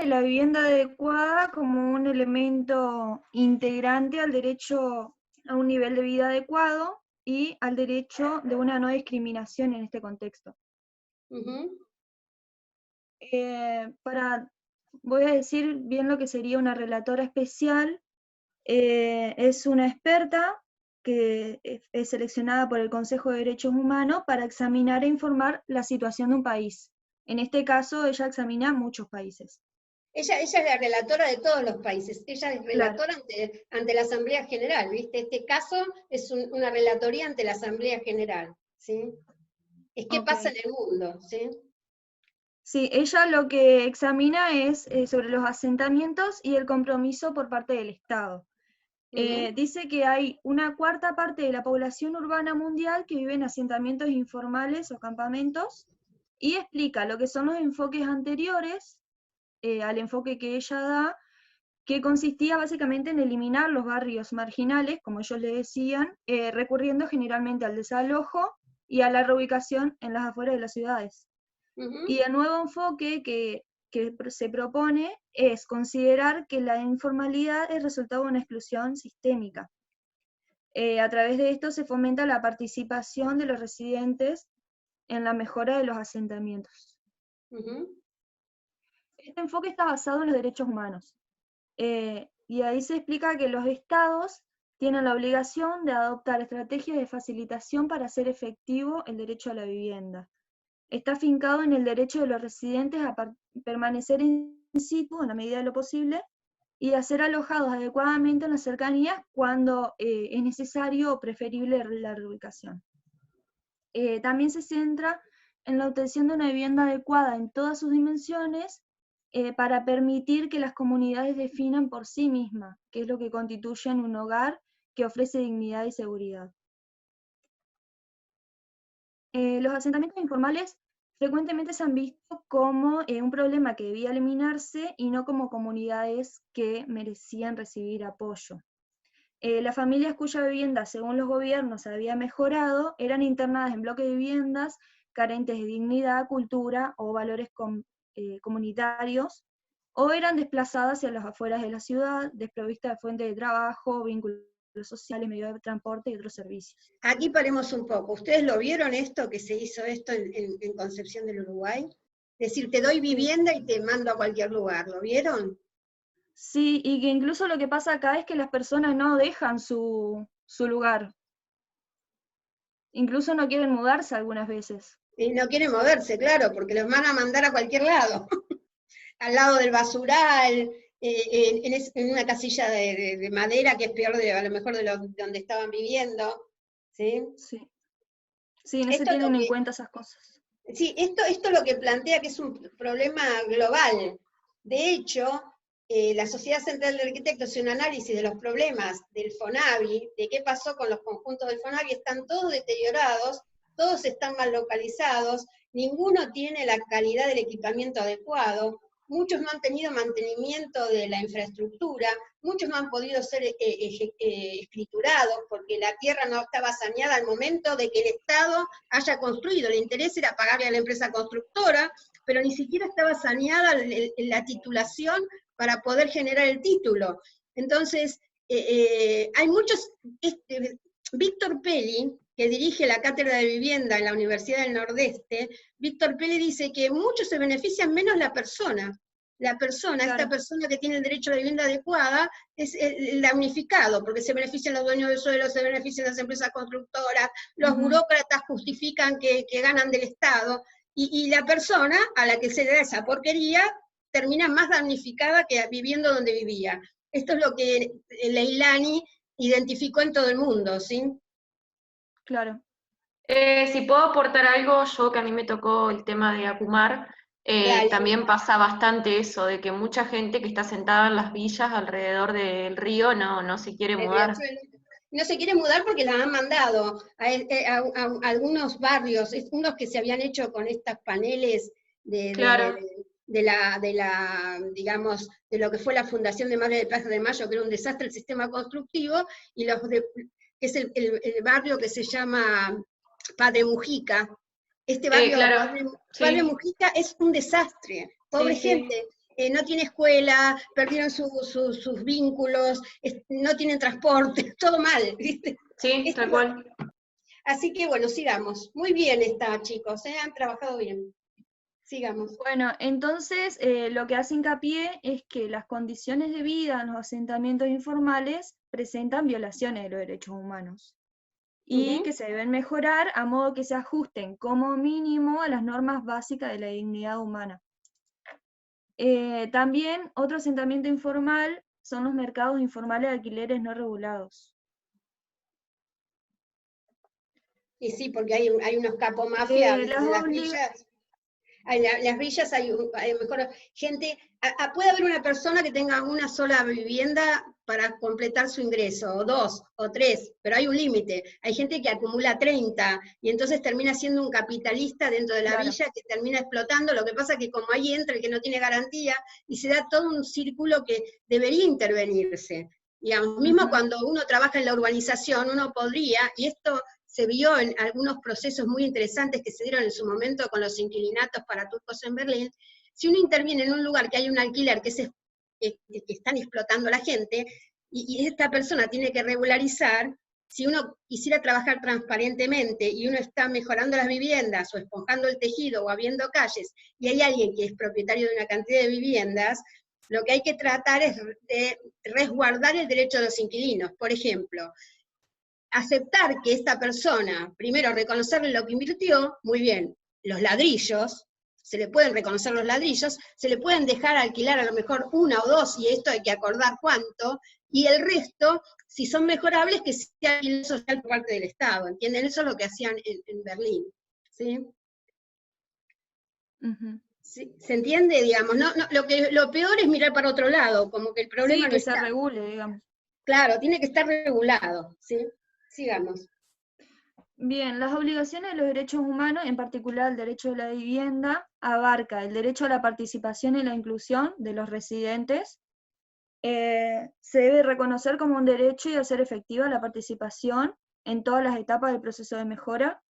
la vivienda adecuada como un elemento integrante al derecho a un nivel de vida adecuado y al derecho de una no discriminación en este contexto. Ujú. Voy a decir bien lo que sería una relatora especial. Es una experta que es seleccionada por el Consejo de Derechos Humanos para examinar e informar la situación de un país. En este caso, ella examina muchos países. Ella es la relatora de todos los países, ella es Claro. relatora ante la Asamblea General, ¿viste? Este caso es una relatoría ante la Asamblea General, ¿sí? Es qué pasa en el mundo, ¿sí? Sí, ella lo que examina es sobre los asentamientos y el compromiso por parte del Estado. Dice que hay una cuarta parte de la población urbana mundial que vive en asentamientos informales o campamentos, y explica lo que son los enfoques anteriores al enfoque que ella da, que consistía básicamente en eliminar los barrios marginales, como ellos le decían, recurriendo generalmente al desalojo y a la reubicación en las afueras de las ciudades. Y el nuevo enfoque que se propone es considerar que la informalidad es resultado de una exclusión sistémica. A través de esto se fomenta la participación de los residentes en la mejora de los asentamientos. Este enfoque está basado en los derechos humanos. Y ahí se explica que los estados tienen la obligación de adoptar estrategias de facilitación para hacer efectivo el derecho a la vivienda. Está afincado en el derecho de los residentes a permanecer in situ en la medida de lo posible y a ser alojados adecuadamente en las cercanías cuando es necesario o preferible la reubicación. También se centra en la obtención de una vivienda adecuada en todas sus dimensiones para permitir que las comunidades definan por sí mismas qué es lo que constituyen un hogar que ofrece dignidad y seguridad. Los asentamientos informales frecuentemente se han visto como un problema que debía eliminarse y no como comunidades que merecían recibir apoyo. Las familias cuya vivienda, según los gobiernos, se había mejorado, eran internadas en bloques de viviendas carentes de dignidad, cultura o valores comunitarios, o eran desplazadas hacia las afueras de la ciudad, desprovistas de fuentes de trabajo, vínculos sociales, medios de transporte y otros servicios. Aquí paremos un poco. ¿Ustedes lo vieron esto, que se hizo esto en Concepción del Uruguay? Es decir, te doy vivienda y te mando a cualquier lugar. ¿Lo vieron? Sí, y que incluso lo que pasa acá es que las personas no dejan su lugar. Incluso no quieren mudarse algunas veces. Y no quieren moverse, claro, porque los van a mandar a cualquier lado. Al lado del basural, en una casilla de madera que es peor a lo mejor de donde estaban viviendo. ¿Sí? Sí, sí, no se Esto es lo tienen en que, cuenta esas cosas. sí, esto lo que plantea que es un problema global. De hecho, la Sociedad Central de Arquitectos hace un análisis de los problemas del FONAVI, de qué pasó con los conjuntos del FONAVI, están todos deteriorados, todos están mal localizados, ninguno tiene la calidad del equipamiento adecuado, muchos no han tenido mantenimiento de la infraestructura, muchos no han podido ser escriturados porque la tierra no estaba saneada al momento de que el Estado haya construido. El interés era pagarle a la empresa constructora, pero ni siquiera estaba saneada la titulación para poder generar el título. Entonces, hay muchos... Víctor Peli, que dirige la Cátedra de Vivienda en la Universidad del Nordeste, Víctor Peli dice que muchos se benefician menos la persona. La persona, Claro. esta persona que tiene el derecho a la vivienda adecuada, es el damnificado, porque se benefician los dueños del suelo, se benefician las empresas constructoras, los burócratas justifican que ganan del Estado, y la persona a la que se le da esa porquería termina más damnificada que viviendo donde vivía. Esto es lo que Leilani identificó en todo el mundo, ¿sí? Claro. Si puedo aportar algo, yo que a mí me tocó el tema de Acumar, también pasa bastante eso, de que mucha gente que está sentada en las villas alrededor del río no se quiere mudar. No se quiere mudar porque la han mandado a algunos barrios, unos que se habían hecho con estos paneles Claro. digamos, de lo que fue la fundación de Madre de Plaza de Mayo, que era un desastre el sistema constructivo, y que es el barrio que se llama Padre Mujica. Este barrio, Claro, Padre sí. Mujica, es un desastre. Pobre gente. no tiene escuela, perdieron sus vínculos, no tienen transporte, todo mal, ¿viste? Sí, tal cual. Así que bueno, sigamos. Muy bien está, chicos, han trabajado bien. Sigamos. Bueno, entonces lo que hace hincapié es que las condiciones de vida en los asentamientos informales presentan violaciones de los derechos humanos y que se deben mejorar a modo que se ajusten como mínimo a las normas básicas de la dignidad humana. También otro asentamiento informal son los mercados informales de alquileres no regulados. Y sí, porque hay unos capomafias en las villas. En las villas hay mejor gente, puede haber una persona que tenga una sola vivienda para completar su ingreso, o 2, o 3, pero hay un límite. Hay gente que acumula 30, y entonces termina siendo un capitalista dentro de la villa que termina explotando. Lo que pasa es que como ahí entra el que no tiene garantía, y se da todo un círculo que debería intervenirse. Digamos, mismo cuando uno trabaja en la urbanización, uno podría, y esto se vio en algunos procesos muy interesantes que se dieron en su momento con los inquilinatos para turcos en Berlín. Si uno interviene en un lugar que hay un alquiler que están explotando a la gente, y esta persona tiene que regularizar, si uno quisiera trabajar transparentemente y uno está mejorando las viviendas o esponjando el tejido o abriendo calles, y hay alguien que es propietario de una cantidad de viviendas, lo que hay que tratar es de resguardar el derecho de los inquilinos. Por ejemplo, aceptar que esta persona, primero reconocerle lo que invirtió, muy bien, los ladrillos, se le pueden reconocer los ladrillos, se le pueden dejar alquilar a lo mejor 1 o 2, y esto hay que acordar cuánto, y el resto, si son mejorables, que sea alquiler social por parte del Estado, ¿entienden? Eso es lo que hacían en Berlín, ¿sí? ¿Sí? ¿Se entiende, digamos? No, lo peor es mirar para otro lado, como que el problema no está. Se regule, digamos. Claro, tiene que estar regulado, ¿sí? Sigamos. Bien, las obligaciones de los derechos humanos, en particular el derecho de la vivienda, abarca el derecho a la participación y la inclusión de los residentes. Se debe reconocer como un derecho y hacer efectiva la participación en todas las etapas del proceso de mejora.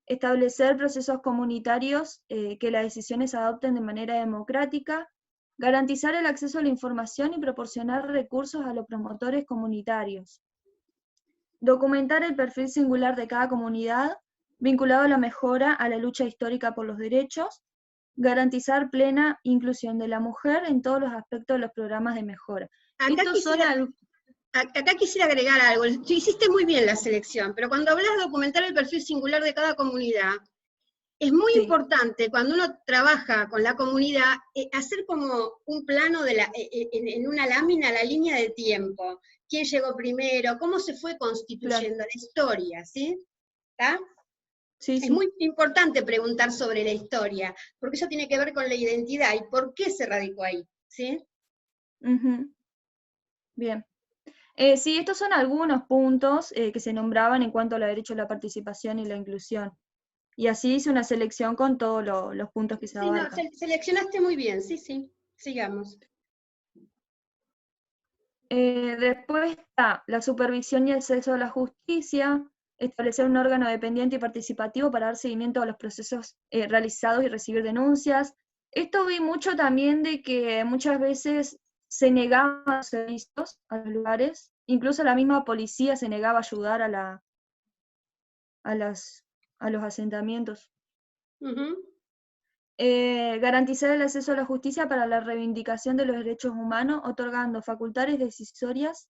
Establecer procesos comunitarios que las decisiones se adopten de manera democrática. Garantizar el acceso a la información y proporcionar recursos a los promotores comunitarios. Documentar el perfil singular de cada comunidad, vinculado a la mejora a la lucha histórica por los derechos. Garantizar plena inclusión de la mujer en todos los aspectos de los programas de mejora. Acá quisiera agregar algo. Tú hiciste muy bien la selección, pero cuando hablas de documentar el perfil singular de cada comunidad, es muy importante cuando uno trabaja con la comunidad, hacer como un plano en una lámina, la línea de tiempo. ¿Quién llegó primero? ¿Cómo se fue constituyendo la historia? ¿Sí? ¿Está? Sí, es muy importante preguntar sobre la historia, porque eso tiene que ver con la identidad y por qué se radicó ahí. ¿Sí? Bien. Sí, estos son algunos puntos que se nombraban en cuanto al derecho a la participación y la inclusión. Y así hice una selección con todos los puntos que se abarcan. No, seleccionaste muy bien, sí, sigamos. Después está la supervisión y acceso a la justicia, establecer un órgano dependiente y participativo para dar seguimiento a los procesos realizados y recibir denuncias. Esto vi mucho también de que muchas veces se negaban servicios a los lugares, incluso la misma policía se negaba a ayudar a los asentamientos. Garantizar el acceso a la justicia para la reivindicación de los derechos humanos, otorgando facultades decisorias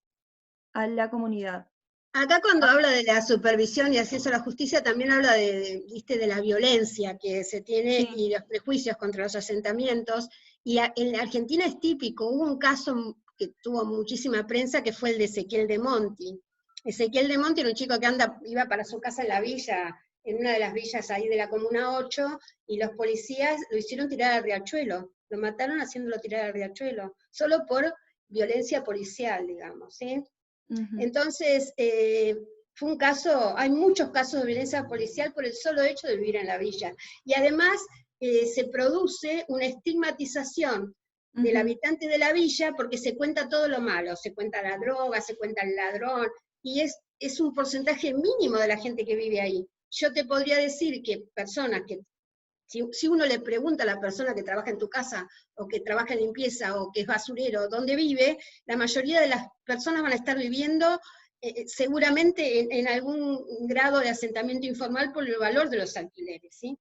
a la comunidad. Acá cuando habla de la supervisión y acceso a la justicia, también habla de la violencia que se tiene y los prejuicios contra los asentamientos, y en Argentina es típico, hubo un caso que tuvo muchísima prensa que fue el de Ezequiel de Monti. Ezequiel de Monti era un chico que iba para su casa en la villa, en una de las villas ahí de la Comuna 8, y los policías lo hicieron tirar al riachuelo, lo mataron haciéndolo tirar al riachuelo, solo por violencia policial, digamos, ¿sí? Entonces, fue un caso, hay muchos casos de violencia policial por el solo hecho de vivir en la villa. Y además se produce una estigmatización del habitante de la villa porque se cuenta todo lo malo, se cuenta la droga, se cuenta el ladrón, y es un porcentaje mínimo de la gente que vive ahí. Yo te podría decir que personas que Si uno le pregunta a la persona que trabaja en tu casa, o que trabaja en limpieza, o que es basurero, dónde vive, la mayoría de las personas van a estar viviendo seguramente en algún grado de asentamiento informal por el valor de los alquileres, ¿sí?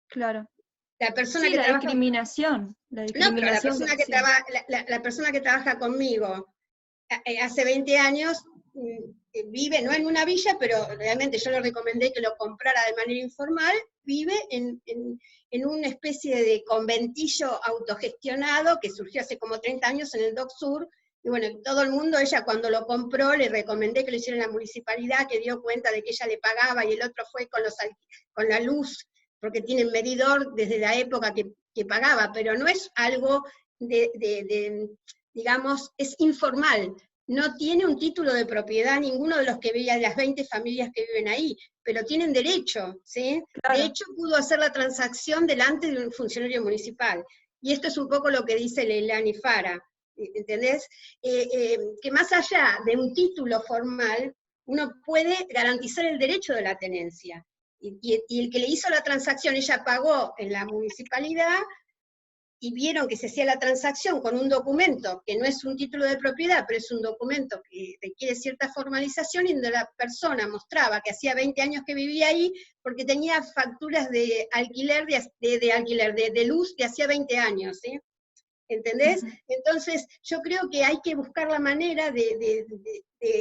Claro. La persona Sí, que la trabaja... discriminación. La No, pero discriminación la persona que trabaja conmigo hace 20 años vive, no en una villa, pero realmente yo le recomendé que lo comprara de manera informal, vive en una especie de conventillo autogestionado que surgió hace como 30 años en el Dock Sur, y bueno, todo el mundo, ella cuando lo compró, le recomendé que lo hiciera en la municipalidad, que dio cuenta de que ella le pagaba, y el otro fue con la luz, porque tienen medidor desde la época que pagaba, pero no es algo digamos, es informal, no tiene un título de propiedad ninguno de los que veía, de las 20 familias que viven ahí, pero tienen derecho, ¿sí? Claro. De hecho, pudo hacer la transacción delante de un funcionario municipal, y esto es un poco lo que dice Leilani Fara, ¿entendés? Que más allá de un título formal, uno puede garantizar el derecho de la tenencia, y el que le hizo la transacción, ella pagó en la municipalidad, y vieron que se hacía la transacción con un documento, que no es un título de propiedad, pero es un documento que requiere cierta formalización, y donde la persona mostraba que hacía 20 años que vivía ahí, porque tenía facturas de alquiler, de luz de hacía 20 años, ¿sí? ¿Entendés? Entonces, yo creo que hay que buscar la manera de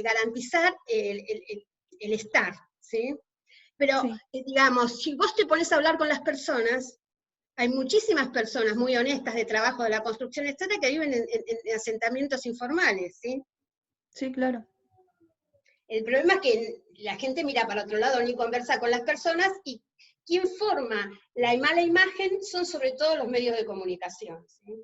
garantizar el estar, ¿sí? Pero, digamos, si vos te pones a hablar con las personas, hay muchísimas personas muy honestas de trabajo de la construcción, etcétera, que viven en asentamientos informales, ¿sí? Sí, claro. El problema es que la gente mira para otro lado, ni conversa con las personas, y quien forma la mala imagen son sobre todo los medios de comunicación, ¿sí?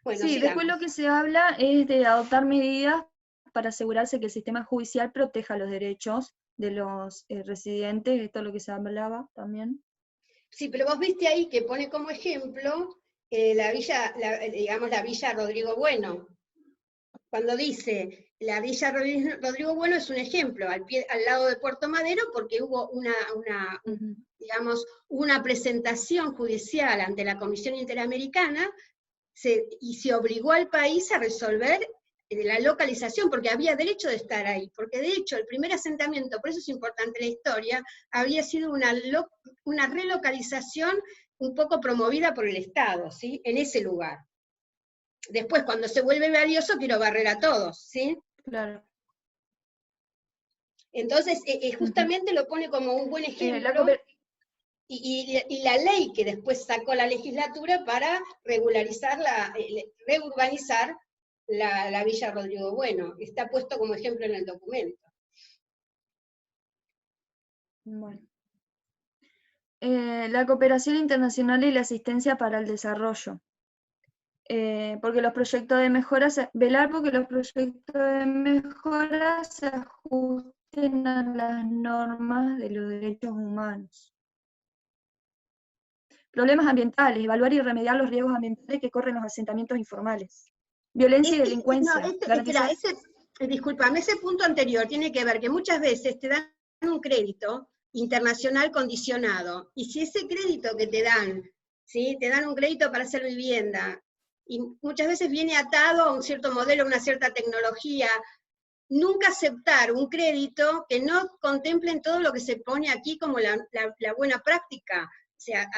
Bueno, sí, después lo que se habla es de adoptar medidas para asegurarse que el sistema judicial proteja los derechos de los residentes, esto es lo que se hablaba también. Sí, pero vos viste ahí que pone como ejemplo la Villa Rodrigo Bueno. Cuando dice, la Villa Rodrigo Bueno es un ejemplo, al lado de Puerto Madero, porque hubo una presentación judicial ante la Comisión Interamericana, y se obligó al país a resolver la localización, porque había derecho de estar ahí, porque de hecho el primer asentamiento, por eso es importante la historia, había sido una relocalización un poco promovida por el Estado, ¿sí? En ese lugar. Después, cuando se vuelve valioso, quiero barrer a todos, ¿sí? Claro. Entonces, justamente lo pone como un buen ejemplo, y la ley que después sacó la legislatura para reurbanizar la Villa Rodrigo Bueno, está puesto como ejemplo en el documento. Bueno. La cooperación internacional y la asistencia para el desarrollo. Porque los proyectos de mejora, velar porque los proyectos de mejora se ajusten a las normas de los derechos humanos. Problemas ambientales, evaluar y remediar los riesgos ambientales que corren los asentamientos informales. Violencia y delincuencia. Discúlpame, ese punto anterior tiene que ver que muchas veces te dan un crédito internacional condicionado, y si ese crédito que te dan, ¿sí? Te dan un crédito para hacer vivienda, y muchas veces viene atado a un cierto modelo, a una cierta tecnología, nunca aceptar un crédito que no contemple todo lo que se pone aquí como la buena práctica, o sea,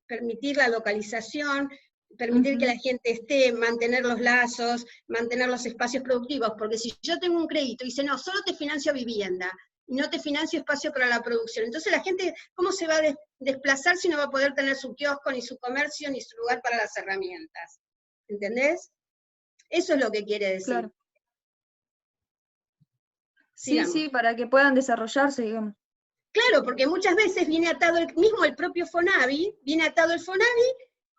permitir la localización, permitir que la gente esté, mantener los lazos, mantener los espacios productivos, porque si yo tengo un crédito y dice, no, solo te financio vivienda, y no te financio espacio para la producción, entonces la gente, ¿cómo se va a desplazar si no va a poder tener su kiosco, ni su comercio, ni su lugar para las herramientas? ¿Entendés? Eso es lo que quiere decir. Claro. Sí, para que puedan desarrollarse, digamos. Claro, porque muchas veces viene atado el propio FONAVI,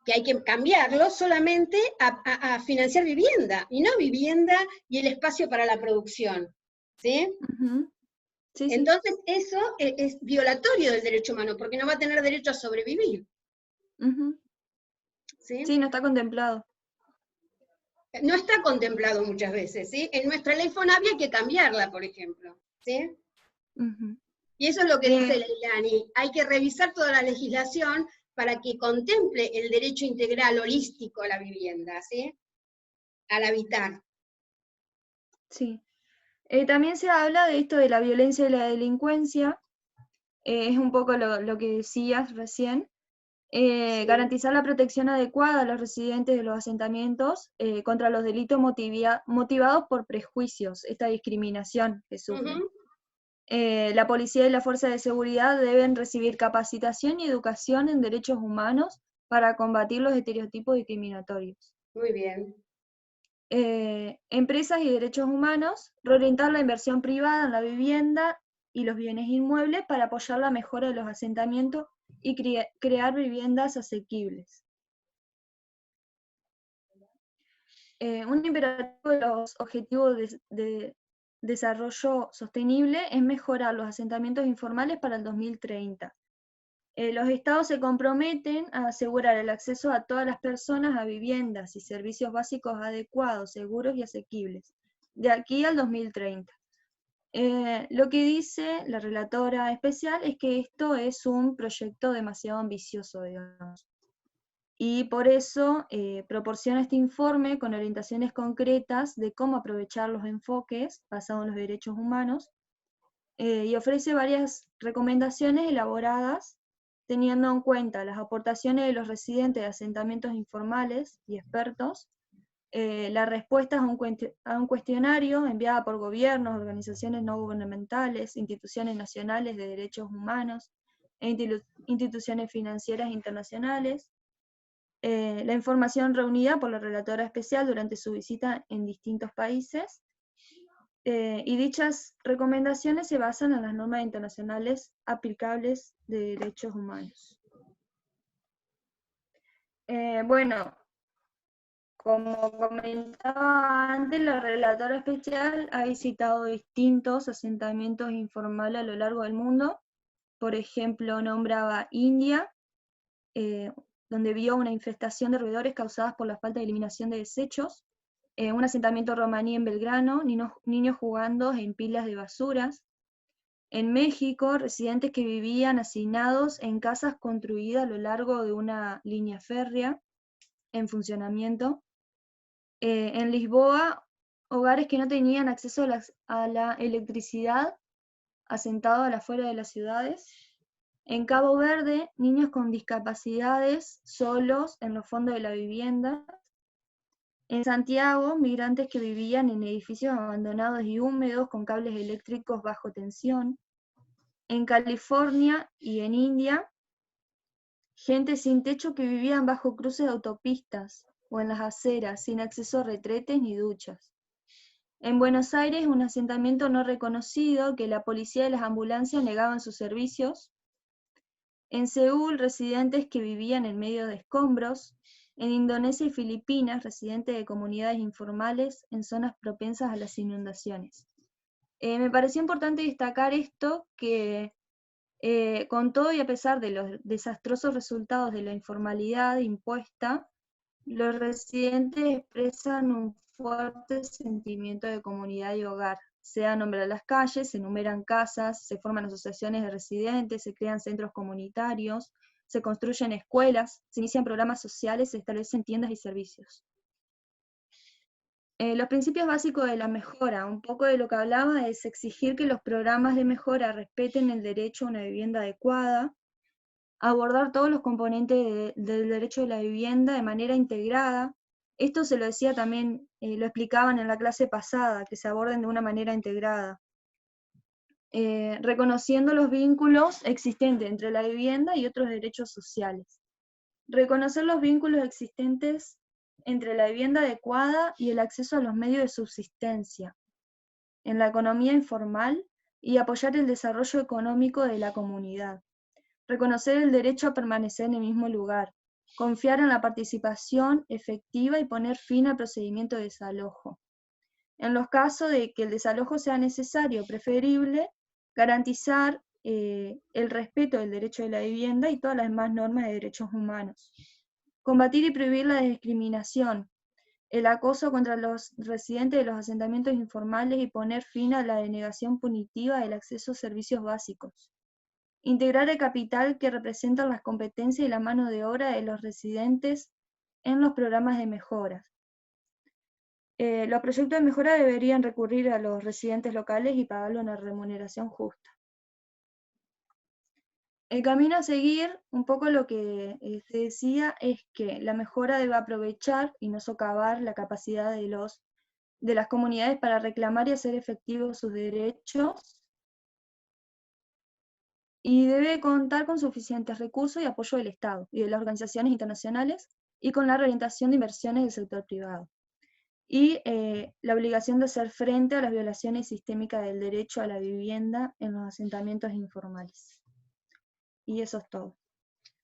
que hay que cambiarlo solamente a financiar vivienda, y no vivienda y el espacio para la producción, ¿sí? Sí, entonces eso es violatorio del derecho humano, porque no va a tener derecho a sobrevivir. Sí, no está contemplado. No está contemplado muchas veces, ¿sí? En nuestra ley FONAVI hay que cambiarla, por ejemplo, ¿sí? Y eso es lo que dice Leilani, hay que revisar toda la legislación para que contemple el derecho integral holístico a la vivienda, ¿sí? Al habitar. Sí. También se habla de esto de la violencia y la delincuencia, es un poco lo que decías recién. Sí. Garantizar la protección adecuada a los residentes de los asentamientos contra los delitos motivados por prejuicios, esta discriminación que sufren. La policía y la fuerza de seguridad deben recibir capacitación y educación en derechos humanos para combatir los estereotipos discriminatorios. Muy bien. Empresas y derechos humanos, reorientar la inversión privada en la vivienda y los bienes inmuebles para apoyar la mejora de los asentamientos y crear viviendas asequibles. Un imperativo de los objetivos de desarrollo sostenible es mejorar los asentamientos informales para el 2030. Los estados se comprometen a asegurar el acceso a todas las personas a viviendas y servicios básicos adecuados, seguros y asequibles, de aquí al 2030. Lo que dice la relatora especial es que esto es un proyecto demasiado ambicioso, digamos, y por eso proporciona este informe con orientaciones concretas de cómo aprovechar los enfoques basados en los derechos humanos, y ofrece varias recomendaciones elaboradas teniendo en cuenta las aportaciones de los residentes de asentamientos informales y expertos, las respuestas a un cuestionario enviado por gobiernos, organizaciones no gubernamentales, instituciones nacionales de derechos humanos e instituciones financieras internacionales, la información reunida por la relatora especial durante su visita en distintos países, y dichas recomendaciones se basan en las normas internacionales aplicables de derechos humanos. Bueno, como comentaba antes, la relatora especial ha visitado distintos asentamientos informales a lo largo del mundo. Por ejemplo, nombraba India, donde vio una infestación de roedores causadas por la falta de eliminación de desechos, un asentamiento romaní en Belgrano, niños jugando en pilas de basuras. En México, residentes que vivían hacinados en casas construidas a lo largo de una línea férrea en funcionamiento. En Lisboa, hogares que no tenían acceso a la electricidad, asentados a la afuera de las ciudades. En Cabo Verde, niños con discapacidades solos en los fondos de la vivienda. En Santiago, migrantes que vivían en edificios abandonados y húmedos con cables eléctricos bajo tensión. En California y en India, gente sin techo que vivían bajo cruces de autopistas o en las aceras, sin acceso a retretes ni duchas. En Buenos Aires, un asentamiento no reconocido que la policía y las ambulancias negaban sus servicios. En Seúl, residentes que vivían en medio de escombros. En Indonesia y Filipinas, residentes de comunidades informales en zonas propensas a las inundaciones. Me pareció importante destacar esto, que con todo y a pesar de los desastrosos resultados de la informalidad impuesta, los residentes expresan un fuerte sentimiento de comunidad y hogar. Se dan nombre a las calles, se enumeran casas, se forman asociaciones de residentes, se crean centros comunitarios, se construyen escuelas, se inician programas sociales, se establecen tiendas y servicios. Los principios básicos de la mejora, un poco de lo que hablaba es exigir que los programas de mejora respeten el derecho a una vivienda adecuada, abordar todos los componentes del derecho de la vivienda de manera integrada. Esto se lo decía también, lo explicaban en la clase pasada, que se aborden de una manera integrada. Reconociendo los vínculos existentes entre la vivienda y otros derechos sociales. Reconocer los vínculos existentes entre la vivienda adecuada y el acceso a los medios de subsistencia en la economía informal y apoyar el desarrollo económico de la comunidad. Reconocer el derecho a permanecer en el mismo lugar, confiar en la participación efectiva y poner fin al procedimiento de desalojo. En los casos de que el desalojo sea necesario o preferible, garantizar el respeto del derecho de la vivienda y todas las demás normas de derechos humanos. Combatir y prohibir la discriminación. el acoso contra los residentes de los asentamientos informales y poner fin a la denegación punitiva del acceso a servicios básicos. Integrar el capital que representan las competencias y la mano de obra de los residentes en los programas de mejoras. Los proyectos de mejora deberían recurrir a los residentes locales y pagarle una remuneración justa. El camino a seguir, un poco lo que se decía, es que la mejora debe aprovechar y no socavar la capacidad de las comunidades para reclamar y hacer efectivos sus derechos, y debe contar con suficientes recursos y apoyo del Estado y de las organizaciones internacionales, y con la reorientación de inversiones del sector privado. Y la obligación de hacer frente a las violaciones sistémicas del derecho a la vivienda en los asentamientos informales. Y eso es todo.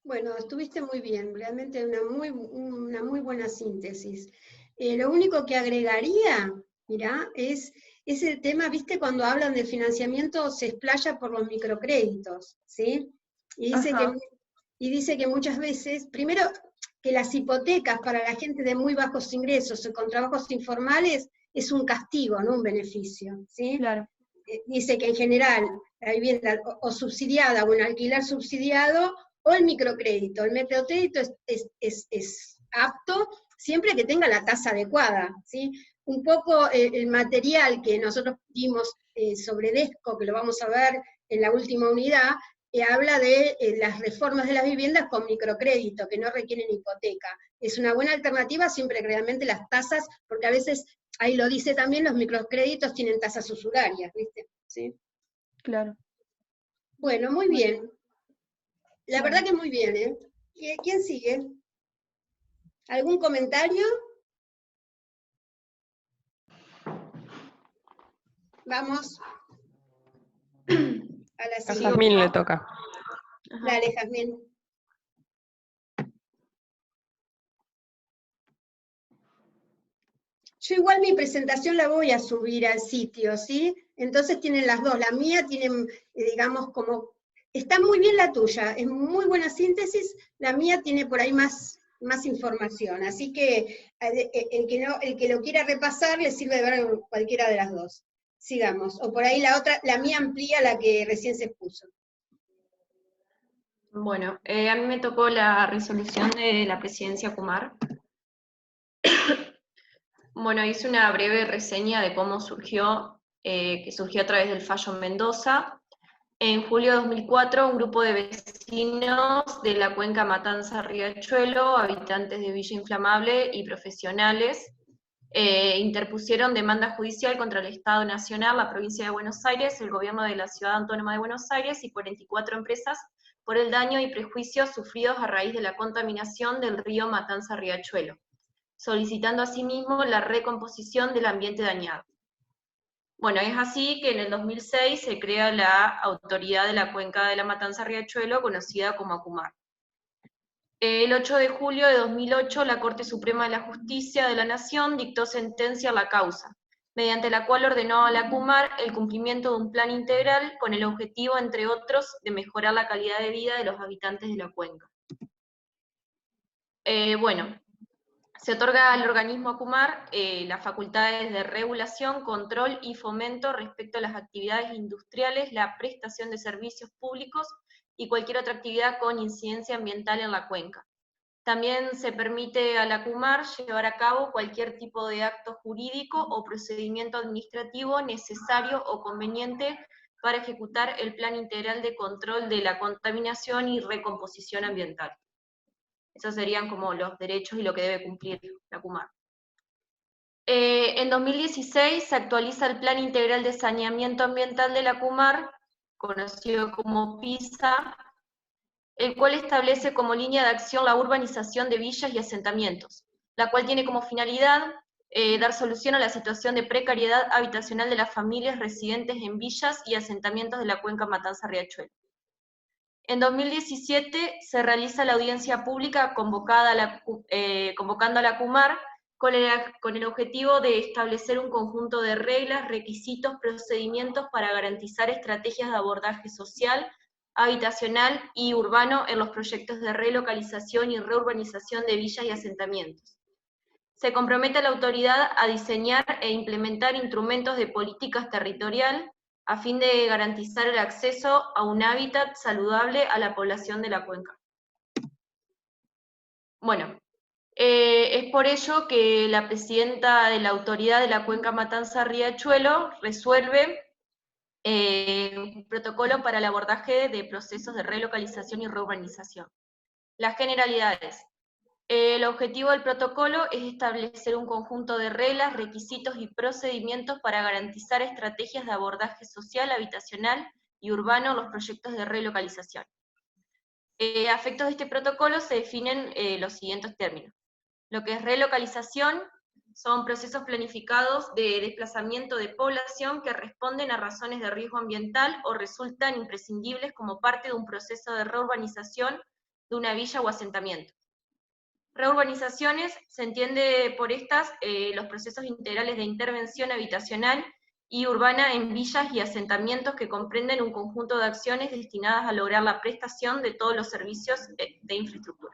Bueno, estuviste muy bien, realmente una muy buena síntesis. Lo único que agregaría, mirá, es el tema, viste, cuando hablan de financiamiento se explaya por los microcréditos, ¿sí? Y dice que muchas veces, primero, que las hipotecas para la gente de muy bajos ingresos o con trabajos informales es un castigo, no un beneficio, ¿sí? Claro. Dice que en general la vivienda o subsidiada o en alquiler subsidiado o el microcrédito. El microcrédito es apto siempre que tenga la tasa adecuada, ¿sí? Un poco el material que nosotros dimos sobre DESCO, que lo vamos a ver en la última unidad, habla de las reformas de las viviendas con microcrédito, que no requieren hipoteca. Es una buena alternativa siempre que realmente las tasas, porque a veces, ahí lo dice también, los microcréditos tienen tasas usurarias, ¿viste? ¿Sí? Claro. Bueno, muy bien. La verdad que muy bien, ¿eh? ¿Quién sigue? ¿Algún comentario? Vamos. A la siguiente. A Jazmín le toca. Dale, Jazmín. Yo igual mi presentación la voy a subir al sitio, ¿sí? Entonces tienen las dos. La mía tiene, digamos, como... Está muy bien la tuya, es muy buena síntesis. La mía tiene por ahí más información. Así que el que lo quiera repasar le sirve de ver cualquiera de las dos. Sigamos. O por ahí la otra, la mía amplía la que recién se expuso. Bueno, a mí me tocó la resolución de la presidencia Akumar. Bueno, hice una breve reseña de cómo surgió, que surgió a través del fallo Mendoza. En julio de 2004, un grupo de vecinos de la cuenca Matanza-Riachuelo, habitantes de Villa Inflamable y profesionales, interpusieron demanda judicial contra el Estado Nacional, la provincia de Buenos Aires, el gobierno de la Ciudad Autónoma de Buenos Aires y 44 empresas por el daño y prejuicios sufridos a raíz de la contaminación del río Matanza-Riachuelo, solicitando asimismo la recomposición del ambiente dañado. Bueno, es así que en el 2006 se crea la Autoridad de la Cuenca de la Matanza-Riachuelo, conocida como ACUMAR. El 8 de julio de 2008, la Corte Suprema de la Justicia de la Nación dictó sentencia a la causa, mediante la cual ordenó a la ACUMAR el cumplimiento de un plan integral con el objetivo, entre otros, de mejorar la calidad de vida de los habitantes de la cuenca. Bueno, se otorga al organismo ACUMAR las facultades de regulación, control y fomento respecto a las actividades industriales, la prestación de servicios públicos y cualquier otra actividad con incidencia ambiental en la cuenca. También se permite a la ACUMAR llevar a cabo cualquier tipo de acto jurídico o procedimiento administrativo necesario o conveniente para ejecutar el plan integral de control de la contaminación y recomposición ambiental. Esos serían como los derechos y lo que debe cumplir la ACUMAR. En 2016 se actualiza el Plan Integral de Saneamiento Ambiental de la ACUMAR, conocido como PISA, el cual establece como línea de acción la urbanización de villas y asentamientos, la cual tiene como finalidad dar solución a la situación de precariedad habitacional de las familias residentes en villas y asentamientos de la cuenca Matanza-Riachuelo. En 2017 se realiza la audiencia pública convocando a la ACUMAR con el objetivo de establecer un conjunto de reglas, requisitos, procedimientos para garantizar estrategias de abordaje social, habitacional y urbano en los proyectos de relocalización y reurbanización de villas y asentamientos. Se compromete a la autoridad a diseñar e implementar instrumentos de políticas territorial a fin de garantizar el acceso a un hábitat saludable a la población de la cuenca. Bueno, es por ello que la presidenta de la autoridad de la cuenca Matanza-Riachuelo resuelve un protocolo para el abordaje de procesos de relocalización y reurbanización. Las generalidades. El objetivo del protocolo es establecer un conjunto de reglas, requisitos y procedimientos para garantizar estrategias de abordaje social, habitacional y urbano en los proyectos de relocalización. A efectos de este protocolo se definen los siguientes términos. Lo que es relocalización son procesos planificados de desplazamiento de población que responden a razones de riesgo ambiental o resultan imprescindibles como parte de un proceso de reurbanización de una villa o asentamiento. Reurbanizaciones se entiende por estas los procesos integrales de intervención habitacional y urbana en villas y asentamientos que comprenden un conjunto de acciones destinadas a lograr la prestación de todos los servicios de infraestructura.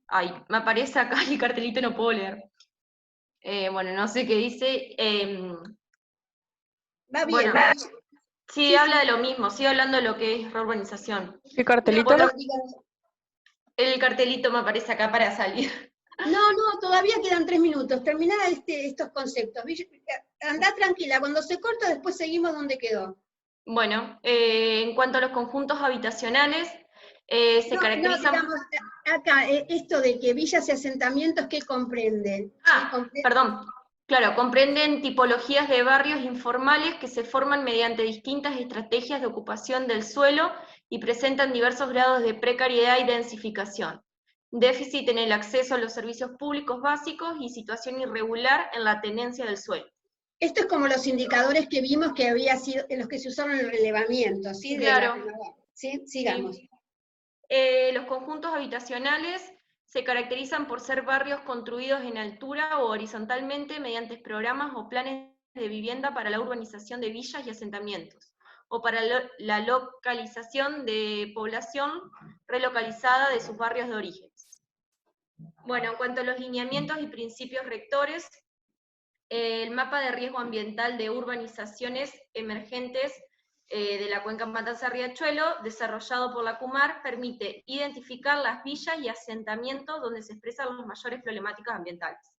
Ay, me aparece acá el cartelito y no puedo leer. Bueno, no sé qué dice. Va bien, Bueno, va bien. sí, habla de lo mismo, sigue hablando de lo que es reurbanización. ¿Qué cartelito? Bueno, el cartelito me aparece acá para salir. No, todavía quedan 3 minutos. Terminá estos conceptos. Andá tranquila, cuando se corta después seguimos donde quedó. Bueno, en cuanto a los conjuntos habitacionales, se caracterizan... digamos, acá, esto de que villas y asentamientos, ¿qué comprenden? Perdón. Claro, comprenden tipologías de barrios informales que se forman mediante distintas estrategias de ocupación del suelo y presentan diversos grados de precariedad y densificación, déficit en el acceso a los servicios públicos básicos y situación irregular en la tenencia del suelo. Esto es como los indicadores que vimos que había sido, en los que se usaron en el relevamiento, ¿sí? Claro. ¿Sí? Sigamos. Sí. Los conjuntos habitacionales se caracterizan por ser barrios construidos en altura o horizontalmente mediante programas o planes de vivienda para la urbanización de villas y asentamientos, o para la localización de población relocalizada de sus barrios de origen. Bueno, en cuanto a los lineamientos y principios rectores, el mapa de riesgo ambiental de urbanizaciones emergentes de la cuenca Matanza-Riachuelo, desarrollado por la CUMAR, permite identificar las villas y asentamientos donde se expresan las mayores problemáticas ambientales.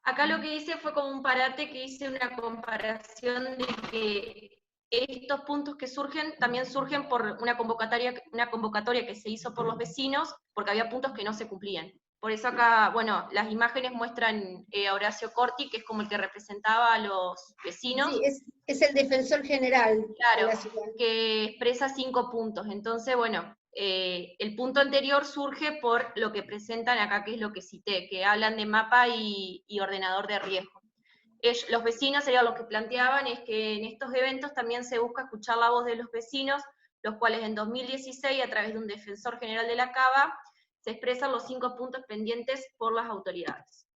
Acá lo que hice fue como un parate, que hice una comparación de que estos puntos que surgen, también surgen por una convocatoria que se hizo por los vecinos, porque había puntos que no se cumplían. Por eso acá, bueno, las imágenes muestran a Horacio Corti, que es como el que representaba a los vecinos. Sí, es el defensor general. Claro, de la ciudad. que expresa 5 puntos. Entonces, bueno, el punto anterior surge por lo que presentan acá, que es lo que cité, que hablan de mapa y ordenador de riesgo. Los vecinos serían los que planteaban, es que en estos eventos también se busca escuchar la voz de los vecinos, los cuales en 2016, a través de un defensor general de la CABA, se expresan los 5 puntos pendientes por las autoridades.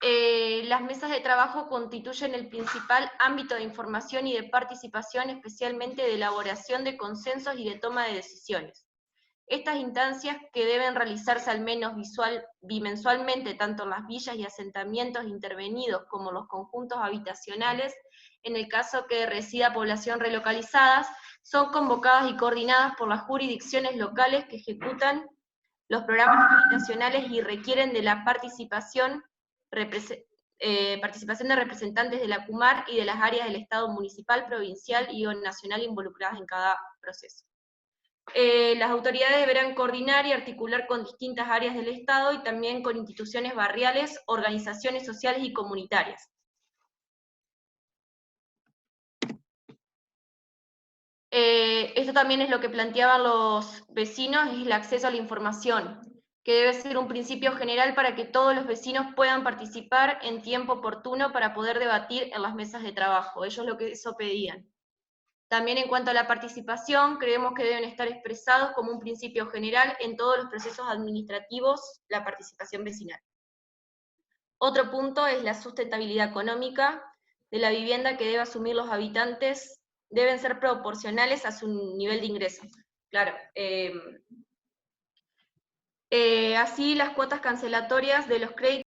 Las mesas de trabajo constituyen el principal ámbito de información y de participación, especialmente de elaboración de consensos y de toma de decisiones. Estas instancias, que deben realizarse al menos bimensualmente, tanto en las villas y asentamientos intervenidos como los conjuntos habitacionales, en el caso que resida población relocalizadas, son convocadas y coordinadas por las jurisdicciones locales que ejecutan los programas habitacionales y requieren de la participación de representantes de la CUMAR y de las áreas del Estado municipal, provincial y o nacional involucradas en cada proceso. Las autoridades deberán coordinar y articular con distintas áreas del Estado y también con instituciones barriales, organizaciones sociales y comunitarias. Esto también es lo que planteaban los vecinos, es el acceso a la información, que debe ser un principio general para que todos los vecinos puedan participar en tiempo oportuno para poder debatir en las mesas de trabajo. Ellos eso pedían. También en cuanto a la participación, creemos que deben estar expresados como un principio general en todos los procesos administrativos, la participación vecinal. Otro punto es la sustentabilidad económica de la vivienda que debe asumir los habitantes, deben ser proporcionales a su nivel de ingreso. Claro, Así las cuotas cancelatorias de los créditos